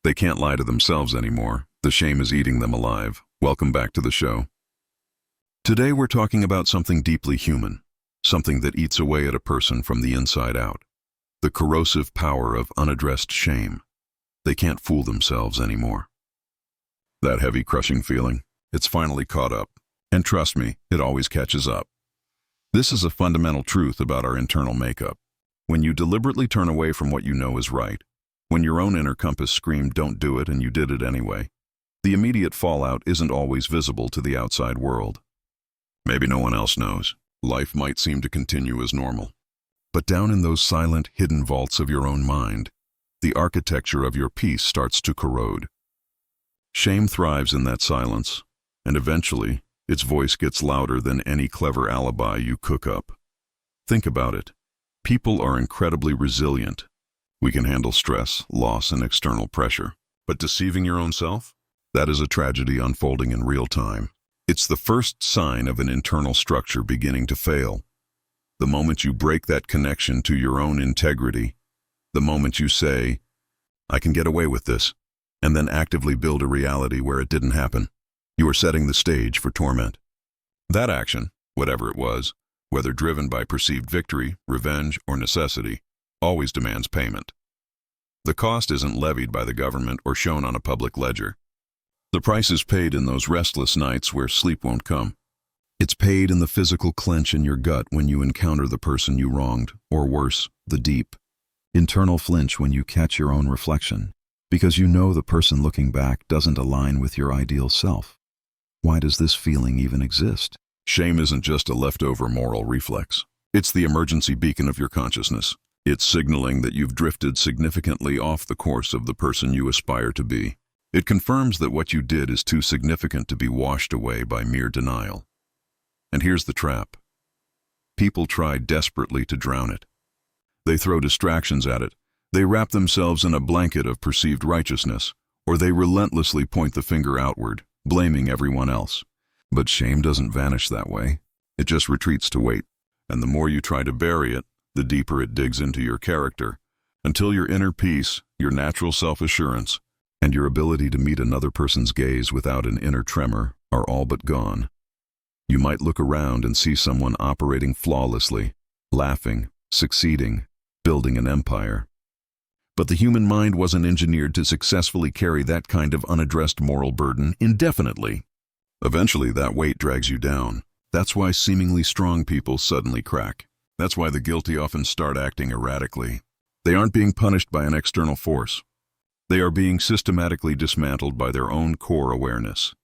They can't lie to themselves anymore. The shame is eating them alive. Welcome back to the show. Today we're talking about something deeply human, something that eats away at a person from the inside out. The corrosive power of unaddressed shame. They can't fool themselves anymore. That heavy, crushing feeling, it's finally caught up. And trust me, it always catches up. This is a fundamental truth about our internal makeup. When you deliberately turn away from what you know is right, when your own inner compass screamed, "Don't do it," and you did it anyway, the immediate fallout isn't always visible to the outside world. Maybe no one else knows. Life might seem to continue as normal. But down in those silent, hidden vaults of your own mind, the architecture of your peace starts to corrode. Shame thrives in that silence, and eventually, its voice gets louder than any clever alibi you cook up. Think about it. People are incredibly resilient. We can handle stress, loss, and external pressure. But deceiving your own self? That is a tragedy unfolding in real time. It's the first sign of an internal structure beginning to fail. The moment you break that connection to your own integrity, the moment you say, "I can get away with this," and then actively build a reality where it didn't happen, you are setting the stage for torment. That action, whatever it was, whether driven by perceived victory, revenge, or necessity, always demands payment. The cost isn't levied by the government or shown on a public ledger. The price is paid in those restless nights where sleep won't come. It's paid in the physical clench in your gut when you encounter the person you wronged, or worse, the deep, internal flinch when you catch your own reflection, because you know the person looking back doesn't align with your ideal self. Why does this feeling even exist? Shame isn't just a leftover moral reflex. It's the emergency beacon of your consciousness. It's signaling that you've drifted significantly off the course of the person you aspire to be. It confirms that what you did is too significant to be washed away by mere denial. And here's the trap. People try desperately to drown it. They throw distractions at it. They wrap themselves in a blanket of perceived righteousness, or they relentlessly point the finger outward, blaming everyone else. But shame doesn't vanish that way. It just retreats to wait. And the more you try to bury it, the deeper it digs into your character, until your inner peace, your natural self-assurance, and your ability to meet another person's gaze without an inner tremor are all but gone. You might look around and see someone operating flawlessly, laughing, succeeding, building an empire. But the human mind wasn't engineered to successfully carry that kind of unaddressed moral burden indefinitely. Eventually, that weight drags you down. That's why seemingly strong people suddenly crack. That's why the guilty often start acting erratically. They aren't being punished by an external force. They are being systematically dismantled by their own core awareness.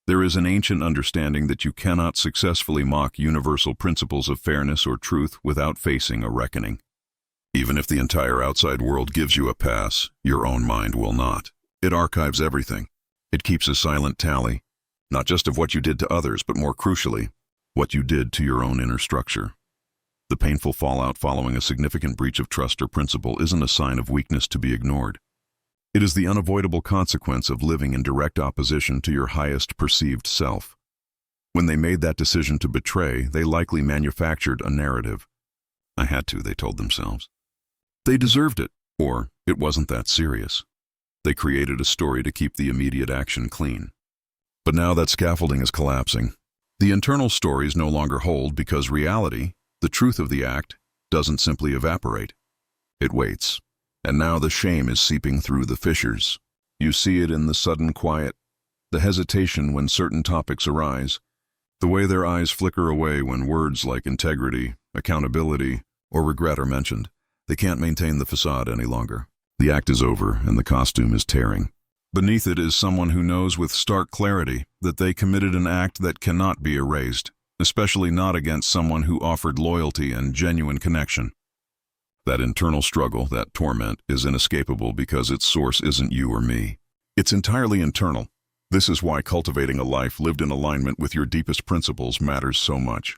There is an ancient understanding that you cannot successfully mock universal principles of fairness or truth without facing a reckoning. Even if the entire outside world gives you a pass, your own mind will not. It archives everything. It keeps a silent tally, not just of what you did to others, but more crucially, what you did to your own inner structure. The painful fallout following a significant breach of trust or principle isn't a sign of weakness to be ignored. It is the unavoidable consequence of living in direct opposition to your highest perceived self. When they made that decision to betray, they likely manufactured a narrative. "I had to," they told themselves. They deserved it, or it wasn't that serious. They created a story to keep the immediate action clean. But now that scaffolding is collapsing. The internal stories no longer hold because reality, the truth of the act, doesn't simply evaporate. It waits. And now the shame is seeping through the fissures. You see it in the sudden quiet, the hesitation when certain topics arise, the way their eyes flicker away when words like integrity, accountability, or regret are mentioned. They can't maintain the facade any longer. The act is over and the costume is tearing. Beneath it is someone who knows with stark clarity that they committed an act that cannot be erased, especially not against someone who offered loyalty and genuine connection. That internal struggle, that torment, is inescapable because its source isn't you or me. It's entirely internal. This is why cultivating a life lived in alignment with your deepest principles matters so much.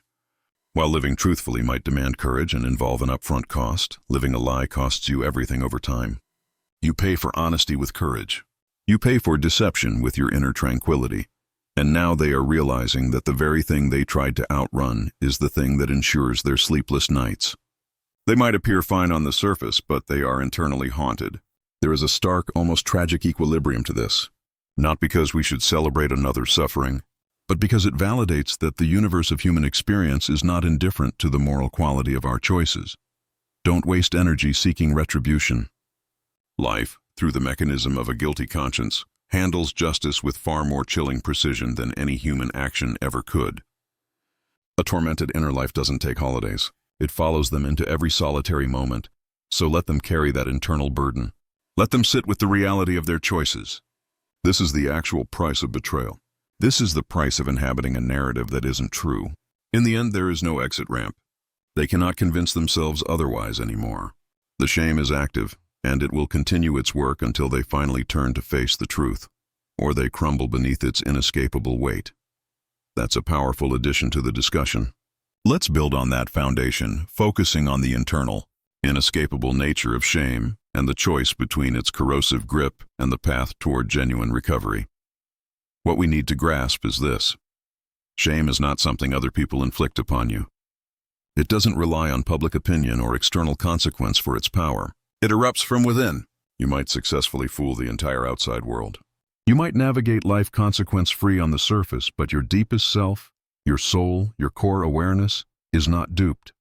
While living truthfully might demand courage and involve an upfront cost, living a lie costs you everything over time. You pay for honesty with courage. You pay for deception with your inner tranquility. And now they are realizing that the very thing they tried to outrun is the thing that ensures their sleepless nights. They might appear fine on the surface, but they are internally haunted. There is a stark, almost tragic equilibrium to this. Not because we should celebrate another's suffering, but because it validates that the universe of human experience is not indifferent to the moral quality of our choices. Don't waste energy seeking retribution. Life, through the mechanism of a guilty conscience, handles justice with far more chilling precision than any human action ever could. A tormented inner life doesn't take holidays. It follows them into every solitary moment, so let them carry that internal burden. Let them sit with the reality of their choices. This is the actual price of betrayal. This is the price of inhabiting a narrative that isn't true. In the end, there is no exit ramp. They cannot convince themselves otherwise anymore. The shame is active, and it will continue its work until they finally turn to face the truth, or they crumble beneath its inescapable weight. That's a powerful addition to the discussion. Let's build on that foundation, focusing on the internal, inescapable nature of shame and the choice between its corrosive grip and the path toward genuine recovery. What we need to grasp is this. Shame is not something other people inflict upon you. It doesn't rely on public opinion or external consequence for its power. It erupts from within. You might successfully fool the entire outside world. You might navigate life consequence-free on the surface, but your deepest self, your soul, your core awareness, is not duped.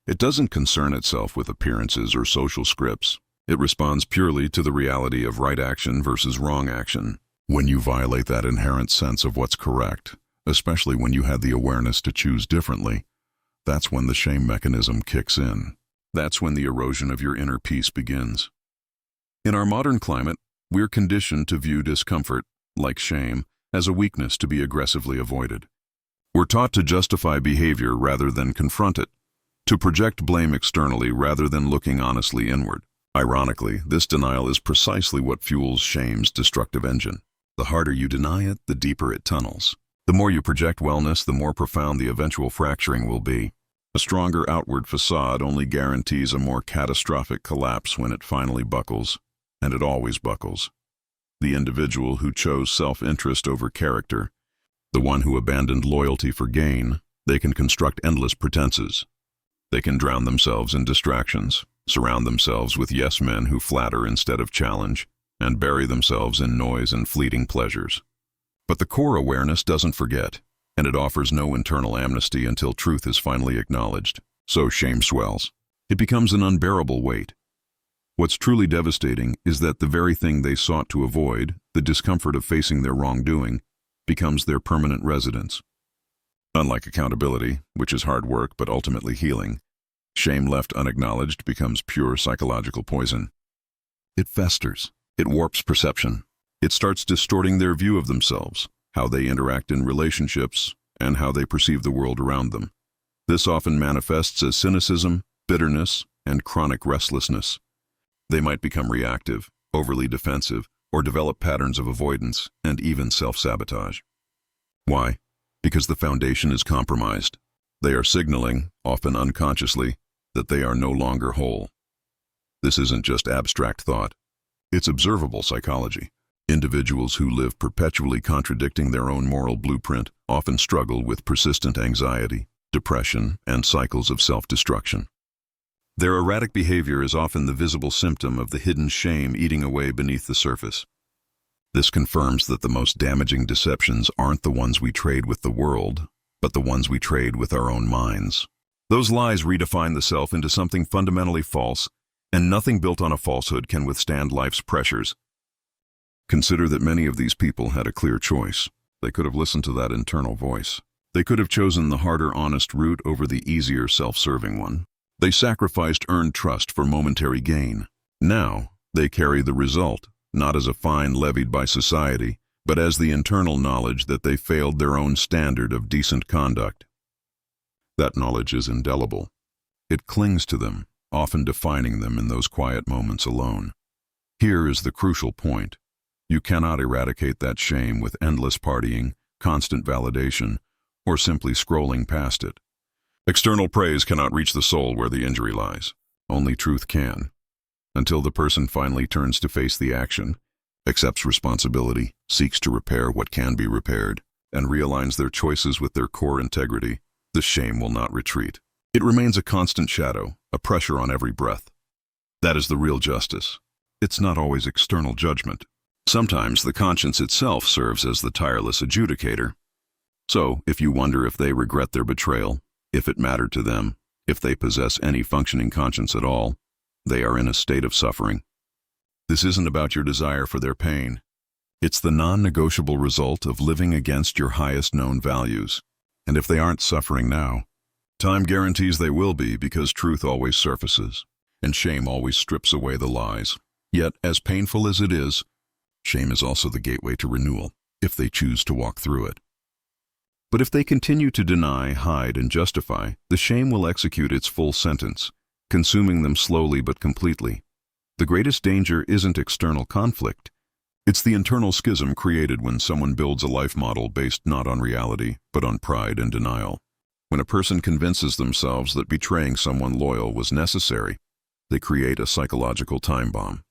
It doesn't concern itself with appearances or social scripts. It responds purely to the reality of right action versus wrong action. When you violate that inherent sense of what's correct, especially when you had the awareness to choose differently, that's when the shame mechanism kicks in. That's when the erosion of your inner peace begins. In our modern climate, we're conditioned to view discomfort, like shame, as a weakness to be aggressively avoided. We're taught to justify behavior rather than confront it, to project blame externally rather than looking honestly inward. Ironically, this denial is precisely what fuels shame's destructive engine. The harder you deny it, the deeper it tunnels. The more you project wellness, the more profound the eventual fracturing will be. A stronger outward facade only guarantees a more catastrophic collapse when it finally buckles, and it always buckles. The individual who chose self-interest over character, the one who abandoned loyalty for gain, they can construct endless pretenses. They can drown themselves in distractions, surround themselves with yes-men who flatter instead of challenge, and bury themselves in noise and fleeting pleasures. But the core awareness doesn't forget, and it offers no internal amnesty until truth is finally acknowledged. So shame swells. It becomes an unbearable weight. What's truly devastating is that the very thing they sought to avoid, the discomfort of facing their wrongdoing, becomes their permanent residence. Unlike accountability, which is hard work but ultimately healing, shame left unacknowledged becomes pure psychological poison. It festers. It warps perception. It starts distorting their view of themselves, how they interact in relationships, and how they perceive the world around them. This often manifests as cynicism, bitterness, and chronic restlessness. They might become reactive, overly defensive, or develop patterns of avoidance and even self-sabotage. Why? Because the foundation is compromised. They are signaling, often unconsciously, that they are no longer whole. This isn't just abstract thought. It's observable psychology. Individuals who live perpetually contradicting their own moral blueprint often struggle with persistent anxiety, depression, and cycles of self-destruction. Their erratic behavior is often the visible symptom of the hidden shame eating away beneath the surface. This confirms that the most damaging deceptions aren't the ones we trade with the world, but the ones we trade with our own minds. Those lies redefine the self into something fundamentally false, and nothing built on a falsehood can withstand life's pressures. Consider that many of these people had a clear choice. They could have listened to that internal voice. They could have chosen the harder, honest route over the easier, self-serving one. They sacrificed earned trust for momentary gain. Now, they carry the result, not as a fine levied by society, but as the internal knowledge that they failed their own standard of decent conduct. That knowledge is indelible. It clings to them, often defining them in those quiet moments alone. Here is the crucial point. You cannot eradicate that shame with endless partying, constant validation, or simply scrolling past it. External praise cannot reach the soul where the injury lies. Only truth can. Until the person finally turns to face the action, accepts responsibility, seeks to repair what can be repaired, and realigns their choices with their core integrity, the shame will not retreat. It remains a constant shadow, a pressure on every breath. That is the real justice. it's not always external judgment. Sometimes the conscience itself serves as the tireless adjudicator. So, if you wonder if they regret their betrayal, if it mattered to them, if they possess any functioning conscience at all, they are in a state of suffering. This isn't about your desire for their pain. It's the non-negotiable result of living against your highest known values. And if they aren't suffering now, time guarantees they will be, because truth always surfaces, and shame always strips away the lies. Yet, as painful as it is, shame is also the gateway to renewal, if they choose to walk through it. But if they continue to deny, hide, and justify, the shame will execute its full sentence, consuming them slowly but completely. The greatest danger isn't external conflict. It's the internal schism created when someone builds a life model based not on reality, but on pride and denial. When a person convinces themselves that betraying someone loyal was necessary, they create a psychological time bomb.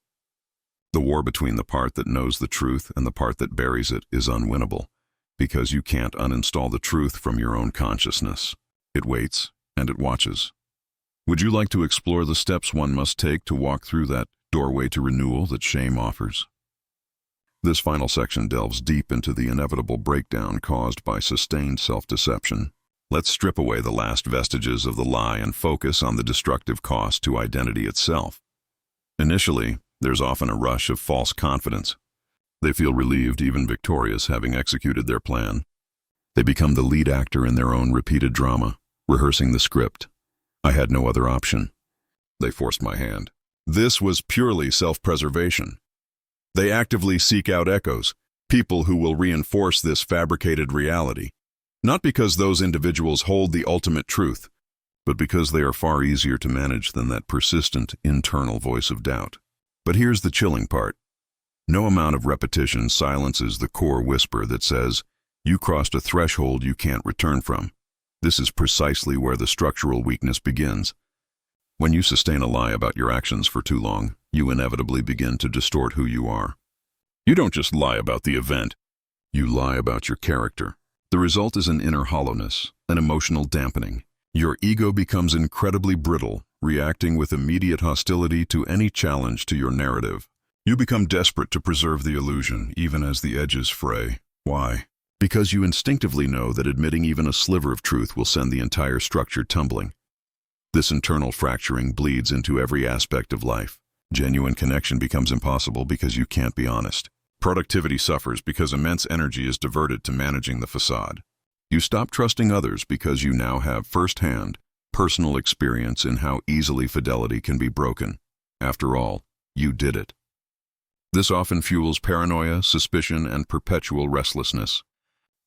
The war between the part that knows the truth and the part that buries it is unwinnable, because you can't uninstall the truth from your own consciousness. It waits, and it watches. Would you like to explore the steps one must take to walk through that doorway to renewal that shame offers? This final section delves deep into the inevitable breakdown caused by sustained self-deception. Let's strip away the last vestiges of the lie and focus on the destructive cost to identity itself. Initially, there's often a rush of false confidence. They feel relieved, even victorious, having executed their plan. They become the lead actor in their own repeated drama, rehearsing the script. I had no other option. They forced my hand. This was purely self-preservation. They actively seek out echoes, people who will reinforce this fabricated reality, not because those individuals hold the ultimate truth, but because they are far easier to manage than that persistent internal voice of doubt. But here's the chilling part. No amount of repetition silences the core whisper that says, "You crossed a threshold you can't return from." This is precisely where the structural weakness begins. When you sustain a lie about your actions for too long, you inevitably begin to distort who you are. You don't just lie about the event, you lie about your character. The result is an inner hollowness, an emotional dampening. Your ego becomes incredibly brittle, reacting with immediate hostility to any challenge to your narrative. You become desperate to preserve the illusion, even as the edges fray. Why? Because you instinctively know that admitting even a sliver of truth will send the entire structure tumbling. This internal fracturing bleeds into every aspect of life. Genuine connection becomes impossible because you can't be honest. Productivity suffers because immense energy is diverted to managing the facade. You stop trusting others because you now have first-hand, personal experience in how easily fidelity can be broken. After all, you did it. This often fuels paranoia, suspicion, and perpetual restlessness.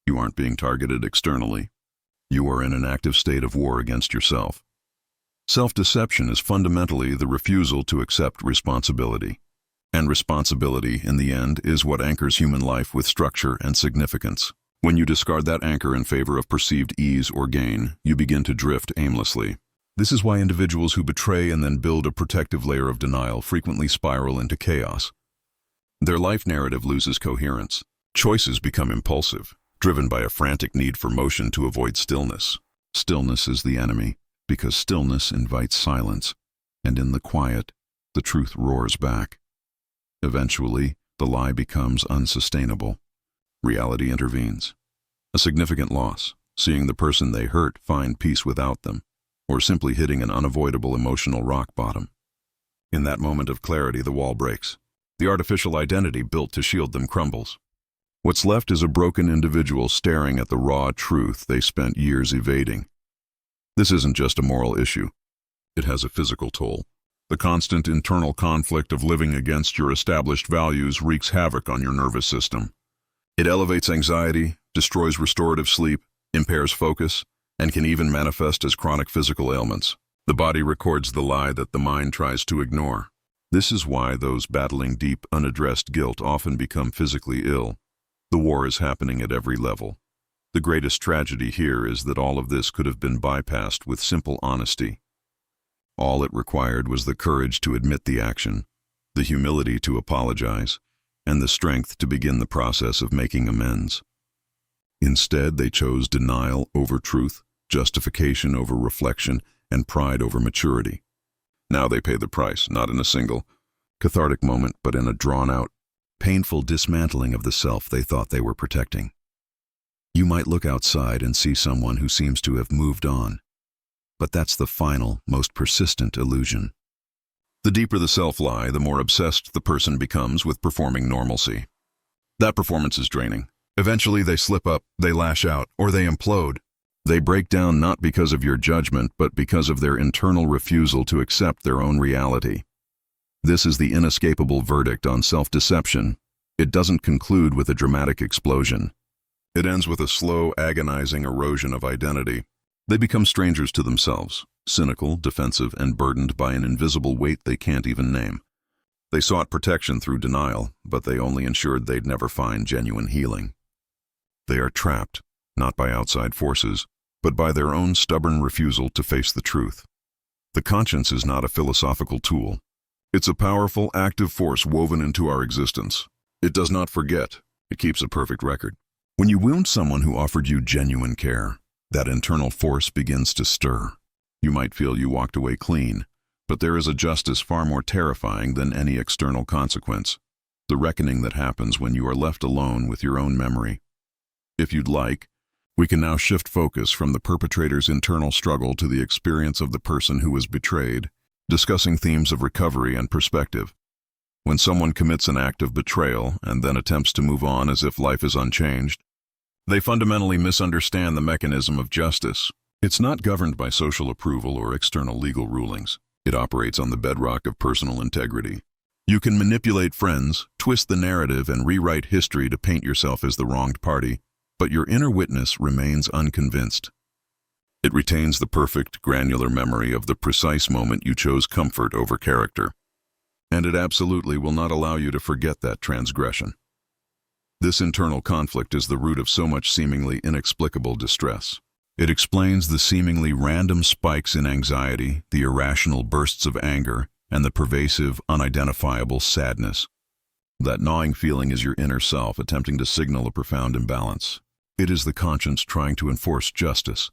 You aren't being targeted externally. You are in an active state of war against yourself. Self-deception is fundamentally the refusal to accept responsibility. And responsibility, in the end, is what anchors human life with structure and significance. When you discard that anchor in favor of perceived ease or gain, you begin to drift aimlessly. This is why individuals who betray and then build a protective layer of denial frequently spiral into chaos. Their life narrative loses coherence. Choices become impulsive, driven by a frantic need for motion to avoid stillness. Stillness is the enemy, because stillness invites silence, and in the quiet, the truth roars back. Eventually, the lie becomes unsustainable. Reality intervenes. A significant loss, seeing the person they hurt find peace without them, or simply hitting an unavoidable emotional rock bottom. In that moment of clarity, the wall breaks. The artificial identity built to shield them crumbles. What's left is a broken individual staring at the raw truth they spent years evading. This isn't just a moral issue. It has a physical toll. The constant internal conflict of living against your established values wreaks havoc on your nervous system. It elevates anxiety, destroys restorative sleep, impairs focus, and can even manifest as chronic physical ailments. The body records the lie that the mind tries to ignore. This is why those battling deep, unaddressed guilt often become physically ill. The war is happening at every level. The greatest tragedy here is that all of this could have been bypassed with simple honesty. All it required was the courage to admit the action, the humility to apologize, and the strength to begin the process of making amends. Instead, they chose denial over truth, justification over reflection, and pride over maturity. Now they pay the price, not in a single, Cathartic moment, but in a drawn-out, painful dismantling of the self they thought they were protecting. You might look outside and see someone who seems to have moved on, but that's the final, most persistent illusion. The deeper the self-lie, the more obsessed the person becomes with performing normalcy. That performance is draining. Eventually they slip up, they lash out, or they implode. They break down not because of your judgment, but because of their internal refusal to accept their own reality. This is the inescapable verdict on self-deception. It doesn't conclude with a dramatic explosion. It ends with a slow, agonizing erosion of identity. They become strangers to themselves, cynical, defensive, and burdened by an invisible weight they can't even name. They sought protection through denial, but they only ensured they'd never find genuine healing. They are trapped, not by outside forces, but by their own stubborn refusal to face the truth. The conscience is not a philosophical tool. It's a powerful, active force woven into our existence. It does not forget. It keeps a perfect record. When you wound someone who offered you genuine care, that internal force begins to stir. You might feel you walked away clean, but there is a justice far more terrifying than any external consequence. The reckoning that happens when you are left alone with your own memory. If you'd like, we can now shift focus from the perpetrator's internal struggle to the experience of the person who was betrayed, discussing themes of recovery and perspective. When someone commits an act of betrayal and then attempts to move on as if life is unchanged, they fundamentally misunderstand the mechanism of justice. It's not governed by social approval or external legal rulings. It operates on the bedrock of personal integrity. You can manipulate friends, twist the narrative, and rewrite history to paint yourself as the wronged party, but your inner witness remains unconvinced. It retains the perfect, granular memory of the precise moment you chose comfort over character. And it absolutely will not allow you to forget that transgression. This internal conflict is the root of so much seemingly inexplicable distress. It explains the seemingly random spikes in anxiety, the irrational bursts of anger, and the pervasive, unidentifiable sadness. That gnawing feeling is your inner self attempting to signal a profound imbalance. It is the conscience trying to enforce justice,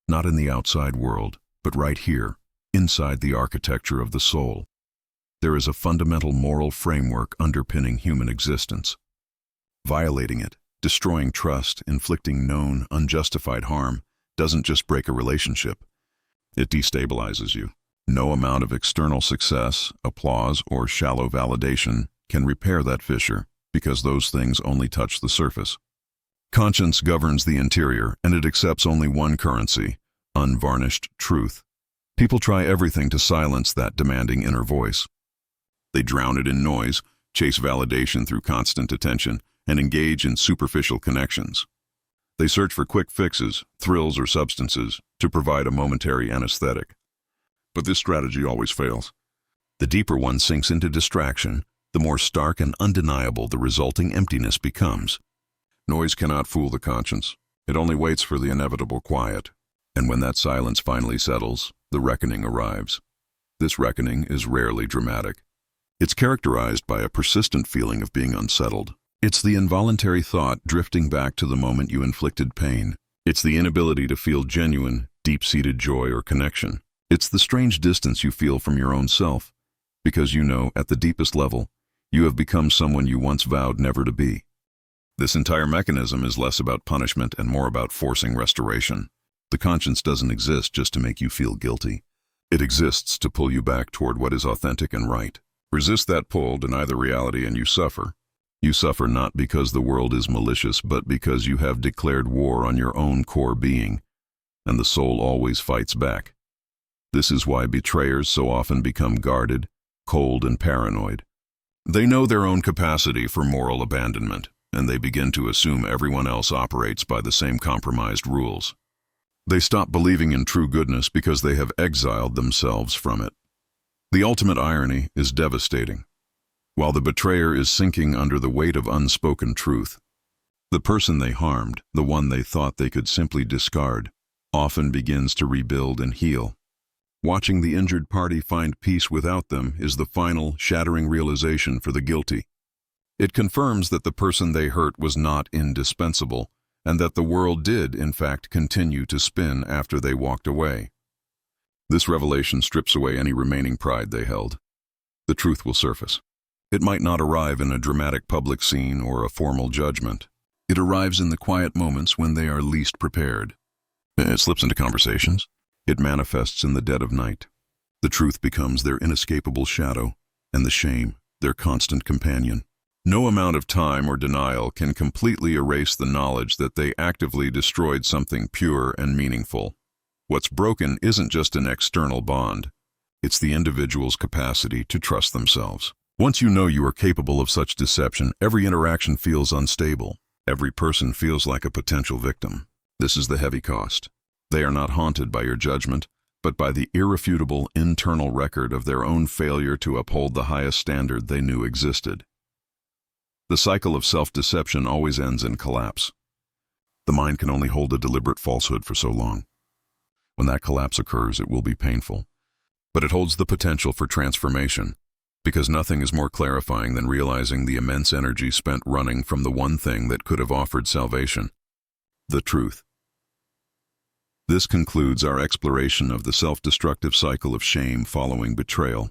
not in the outside world, but right here, inside the architecture of the soul. There is a fundamental moral framework underpinning human existence. Violating it, destroying trust, inflicting known, unjustified harm, doesn't just break a relationship. It destabilizes you. No amount of external success, applause, or shallow validation can repair that fissure, because those things only touch the surface. Conscience governs the interior, and it accepts only one currency: unvarnished truth. People try everything to silence that demanding inner voice. They drown it in noise, chase validation through constant attention, and engage in superficial connections. They search for quick fixes, thrills, or substances to provide a momentary anesthetic. But this strategy always fails. The deeper one sinks into distraction, the more stark and undeniable the resulting emptiness becomes. Noise cannot fool the conscience. It only waits for the inevitable quiet. And when that silence finally settles, the reckoning arrives. This reckoning is rarely dramatic. It's characterized by a persistent feeling of being unsettled. It's the involuntary thought drifting back to the moment you inflicted pain. It's the inability to feel genuine, deep-seated joy or connection. It's the strange distance you feel from your own self, because you know, at the deepest level, you have become someone you once vowed never to be. This entire mechanism is less about punishment and more about forcing restoration. The conscience doesn't exist just to make you feel guilty. It exists to pull you back toward what is authentic and right. Resist that pull, deny the reality, and you suffer. You suffer not because the world is malicious, but because you have declared war on your own core being, and the soul always fights back. This is why betrayers so often become guarded, cold, and paranoid. They know their own capacity for moral abandonment, and they begin to assume everyone else operates by the same compromised rules. They stop believing in true goodness because they have exiled themselves from it. The ultimate irony is devastating. While the betrayer is sinking under the weight of unspoken truth, the person they harmed, the one they thought they could simply discard, often begins to rebuild and heal. Watching the injured party find peace without them is the final, shattering realization for the guilty. It confirms that the person they hurt was not indispensable, and that the world did, in fact, continue to spin after they walked away. This revelation strips away any remaining pride they held. The truth will surface. It might not arrive in a dramatic public scene or a formal judgment. It arrives in the quiet moments when they are least prepared. It slips into conversations. It manifests in the dead of night. The truth becomes their inescapable shadow, and the shame their constant companion. No amount of time or denial can completely erase the knowledge that they actively destroyed something pure and meaningful. What's broken isn't just an external bond. It's the individual's capacity to trust themselves. Once you know you are capable of such deception, every interaction feels unstable. Every person feels like a potential victim. This is the heavy cost. They are not haunted by your judgment, but by the irrefutable internal record of their own failure to uphold the highest standard they knew existed. The cycle of self-deception always ends in collapse. The mind can only hold a deliberate falsehood for so long. When that collapse occurs, it will be painful. But it holds the potential for transformation, because nothing is more clarifying than realizing the immense energy spent running from the one thing that could have offered salvation: the truth. This concludes our exploration of the self-destructive cycle of shame following betrayal.